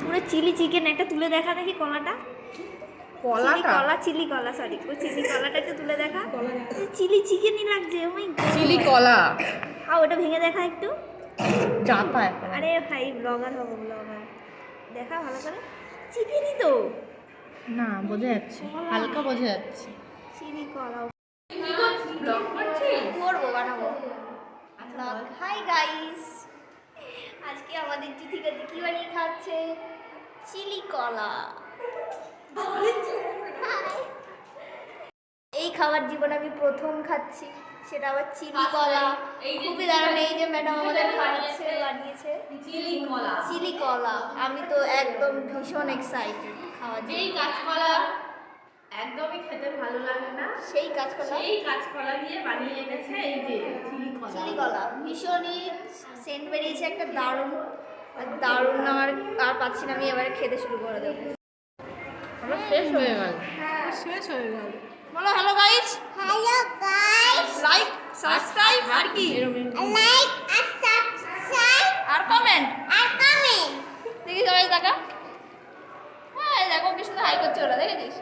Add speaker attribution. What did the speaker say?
Speaker 1: পুরো chilli chicken. একটা তুলে দেখা দেখি কলাটা। চিলি কলা সরি, চিলি কলাটা একটু তুলে দেখা। চিলি চিকেনই লাগছে।
Speaker 2: চিলি কলা।
Speaker 1: ওটা ভেঙে দেখা একটু।
Speaker 2: চাপা।
Speaker 1: আরে ভাই ব্লগার হবো, ব্লগার। দেখা ভালো করে। চিকেনই তো
Speaker 2: না, বোঝা যাচ্ছে, হালকা বোঝা যাচ্ছে।
Speaker 1: চিলি কলা
Speaker 2: ব্লগ করছিস?
Speaker 1: করবো, বানাবো। হাই গাইস, আজকে আমাদের জিথিকা কি বানিয়ে খাচ্ছে? চিলি কলা। এই খাবার জীবনে আমি প্রথম খাচ্ছি, সেটা আবার চিলি কলা। খুবই দারুণ। এই যে ম্যাডাম আমাদের বানিয়েছে চিলি কলা। আমি তো একদম ভীষণ এক্সাইটেড খাওয়ার জন্য।
Speaker 2: যেই কাঁচকলা একদমই খেতে ভালো লাগে না,
Speaker 1: সেই
Speaker 2: কাঁচকলা দিয়ে বানিয়ে এনেছে এই যে
Speaker 1: চিলি কলা। ভীষণই সেন্ট বেরিয়েছে একটা, দারুণ দারুণ। আমার আর পাচ্ছি না, আমি এবারে খেতে শুরু করে দেবো।
Speaker 2: আমার শেষ হয়ে গেল।
Speaker 1: বলো হ্যালো গাইস। লাইক সাবস্ক্রাইব আর কি, আর কমেন্ট দেখি সবাই দেখা। হ্যাঁ দেখো কি সুন্দর হাই করছে ওরা, দেখেছিস?